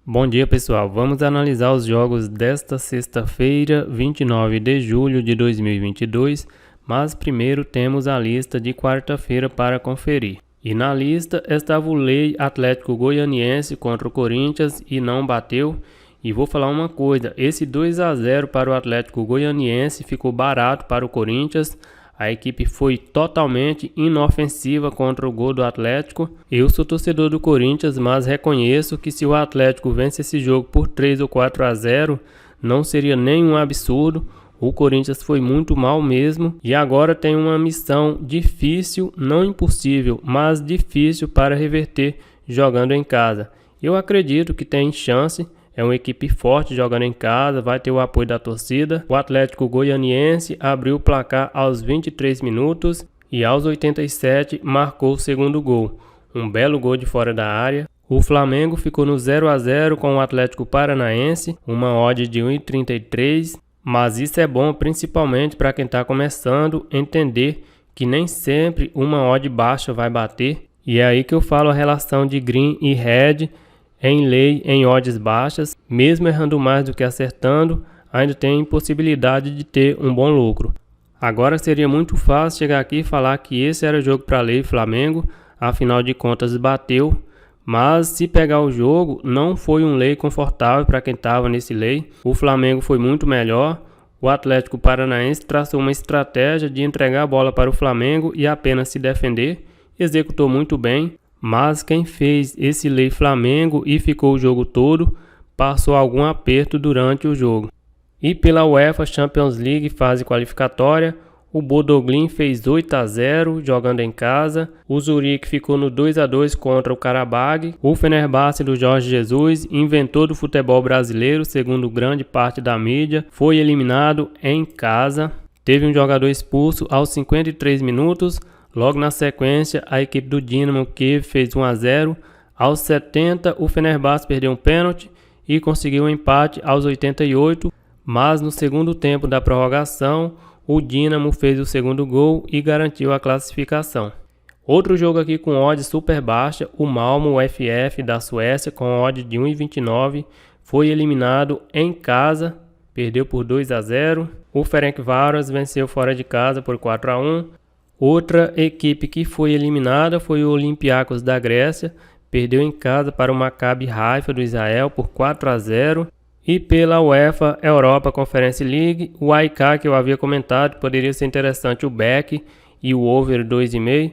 Bom dia, pessoal. Vamos analisar os jogos desta sexta-feira, 29 de julho de 2022, mas primeiro temos a lista de quarta-feira para conferir. E na lista estava o Lei Atlético Goianiense contra o Corinthians e não bateu. E vou falar uma coisa, esse 2-0 para o Atlético Goianiense ficou barato para o Corinthians. A equipe foi totalmente inofensiva contra o gol do Atlético. Eu sou torcedor do Corinthians, mas reconheço que se o Atlético vence esse jogo por 3 ou 4-0, não seria nenhum absurdo. O Corinthians foi muito mal mesmo e agora tem uma missão difícil, não impossível, mas difícil para reverter jogando em casa. Eu acredito que tem chance. É uma equipe forte jogando em casa, vai ter o apoio da torcida. O Atlético Goianiense abriu o placar aos 23 minutos e aos 87 marcou o segundo gol. Um belo gol de fora da área. O Flamengo ficou no 0-0 com o Atlético Paranaense, uma odd de 1,33. Mas isso é bom principalmente para quem está começando entender que nem sempre uma odd baixa vai bater. E é aí que eu falo a relação de green e red. Em lei, em odds baixas, mesmo errando mais do que acertando, ainda tem possibilidade de ter um bom lucro. Agora seria muito fácil chegar aqui e falar que esse era o jogo para lei Flamengo, afinal de contas bateu, mas se pegar o jogo, não foi um lei confortável para quem estava nesse lei. O Flamengo foi muito melhor, o Atlético Paranaense traçou uma estratégia de entregar a bola para o Flamengo e apenas se defender, executou muito bem. Mas quem fez esse lei Flamengo e ficou o jogo todo, passou algum aperto durante o jogo. E pela UEFA Champions League fase qualificatória, o Bodo Glimt fez 8-0 jogando em casa, o Zurique ficou no 2-2 contra o Qarabag, o Fenerbahçe do Jorge Jesus, inventor do futebol brasileiro, segundo grande parte da mídia, foi eliminado em casa, teve um jogador expulso aos 53 minutos, logo na sequência, a equipe do Dinamo Kiev fez 1-0. Aos 70, o Fenerbahçe perdeu um pênalti e conseguiu um empate aos 88. Mas no segundo tempo da prorrogação, o Dinamo fez o segundo gol e garantiu a classificação. Outro jogo aqui com odd super baixa, o Malmö FF da Suécia com odd de 1,29 foi eliminado em casa, perdeu por 2-0. O Ferencváros venceu fora de casa por 4-1. Outra equipe que foi eliminada foi o Olympiacos da Grécia, perdeu em casa para o Maccabi Haifa do Israel por 4-0. E pela UEFA Europa Conference League, o AEK que eu havia comentado, poderia ser interessante o back e o over 2,5,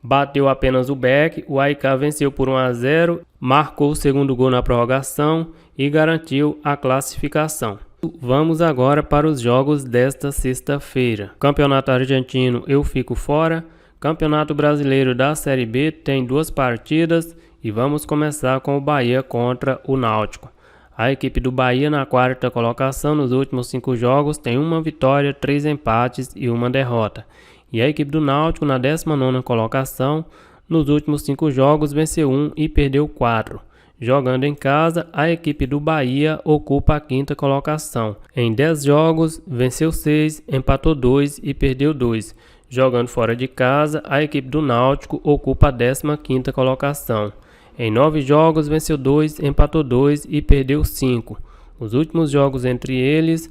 bateu apenas o back, o AEK venceu por 1-0, marcou o segundo gol na prorrogação e garantiu a classificação. Vamos agora para os jogos desta sexta-feira. Campeonato Argentino eu fico fora. Campeonato Brasileiro da Série B tem 2 partidas e vamos começar com o Bahia contra o Náutico. A equipe do Bahia na quarta colocação nos últimos 5 jogos tem 1 vitória, 3 empates e 1 derrota. E a equipe do Náutico na 19ª colocação nos últimos 5 jogos venceu 1 e perdeu 4. Jogando em casa, a equipe do Bahia ocupa a 5ª colocação. Em 10 jogos, venceu 6, empatou 2 e perdeu 2. Jogando fora de casa, a equipe do Náutico ocupa a 15ª colocação. Em 9 jogos, venceu 2, empatou 2 e perdeu 5. Os últimos jogos entre eles,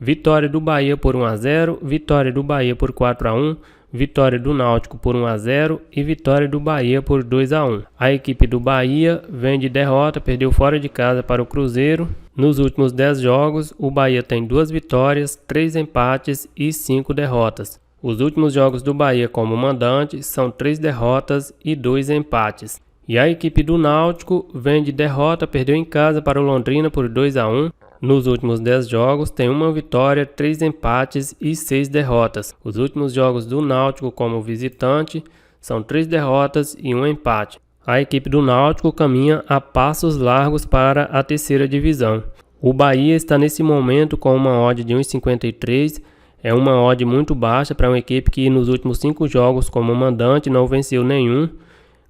vitória do Bahia por 1-0, vitória do Bahia por 4-1, vitória do Náutico por 1-0 e vitória do Bahia por 2-1. A equipe do Bahia vem de derrota, perdeu fora de casa para o Cruzeiro. Nos últimos 10 jogos, o Bahia tem 2 vitórias, 3 empates e 5 derrotas. Os últimos jogos do Bahia como mandante são 3 derrotas e 2 empates. E a equipe do Náutico vem de derrota, perdeu em casa para o Londrina por 2-1. Nos últimos 10 jogos tem 1 vitória, 3 empates e 6 derrotas. Os últimos jogos do Náutico como visitante são 3 derrotas e 1 empate. A equipe do Náutico caminha a passos largos para a 3ª divisão. O Bahia está nesse momento com uma odd de 1,53. É uma odd muito baixa para uma equipe que nos últimos 5 jogos como mandante não venceu nenhum.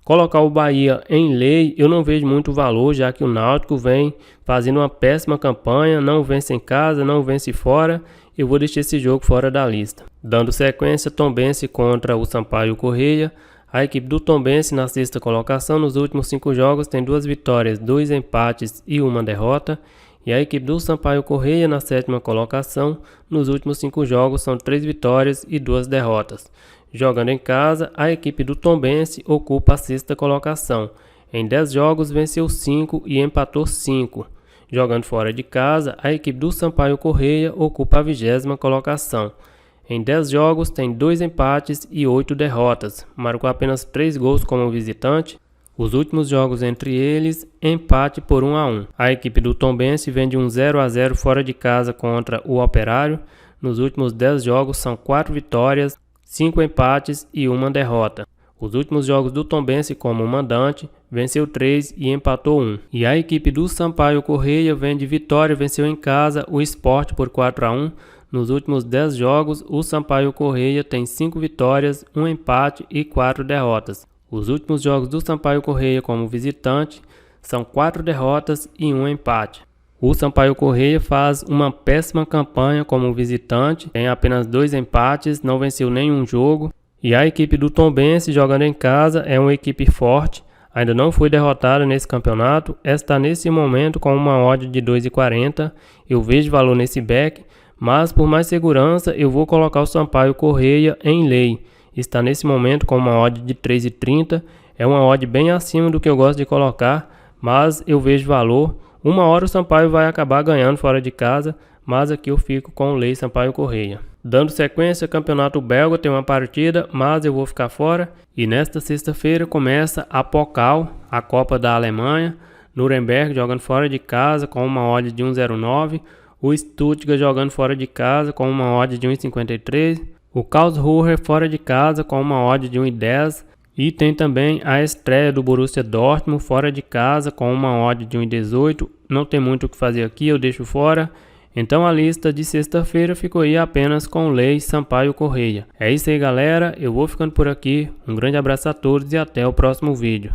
Colocar o Bahia em lei, eu não vejo muito valor, já que o Náutico vem fazendo uma péssima campanha, não vence em casa, não vence fora. Eu vou deixar esse jogo fora da lista. Dando sequência, Tombense contra o Sampaio Corrêa. A equipe do Tombense na sexta colocação, nos últimos 5 jogos tem 2 vitórias, 2 empates e 1 derrota. E a equipe do Sampaio Corrêa na sétima colocação, nos últimos 5 jogos são 3 vitórias e 2 derrotas. Jogando em casa, a equipe do Tombense ocupa a sexta colocação. Em 10 jogos venceu 5 e empatou 5. Jogando fora de casa, a equipe do Sampaio Corrêa ocupa a 20ª colocação. Em 10 jogos tem 2 empates e 8 derrotas, marcou apenas 3 gols como visitante. Os últimos jogos entre eles, empate por 1-1. A equipe do Tombense vem de um 0-0 fora de casa contra o Operário. Nos últimos 10 jogos são 4 vitórias, 5 empates e 1 derrota. Os últimos jogos do Tombense como mandante, venceu 3 e empatou 1. E a equipe do Sampaio Corrêa vem de vitória, venceu em casa o Sport por 4-1. Nos últimos 10 jogos, o Sampaio Corrêa tem 5 vitórias, 1 empate e 4 derrotas. Os últimos jogos do Sampaio Corrêa como visitante são 4 derrotas e 1 empate. O Sampaio Corrêa faz uma péssima campanha como visitante, tem apenas 2 empates, não venceu nenhum jogo. E a equipe do Tombense, jogando em casa, é uma equipe forte, ainda não foi derrotada nesse campeonato, está nesse momento com uma odd de 2,40. Eu vejo valor nesse back, mas por mais segurança eu vou colocar o Sampaio Corrêa em lei. Está nesse momento com uma odd de 3,30, é uma odd bem acima do que eu gosto de colocar, mas eu vejo valor. Uma hora o Sampaio vai acabar ganhando fora de casa, mas aqui eu fico com o lei Sampaio Corrêa. Dando sequência, campeonato belga tem uma partida, mas eu vou ficar fora. E nesta sexta-feira começa a Pokal, a Copa da Alemanha. Nuremberg jogando fora de casa com uma odd de 1,09. O Stuttgart jogando fora de casa com uma odd de 1,53. O Karlsruhe fora de casa com uma odd de 1,10. E tem também a estreia do Borussia Dortmund fora de casa com uma odd de 1,18. Não tem muito o que fazer aqui, eu deixo fora. Então a lista de sexta-feira ficou aí apenas com o lei Sampaio Corrêa. É isso aí, galera, eu vou ficando por aqui. Um grande abraço a todos e até o próximo vídeo.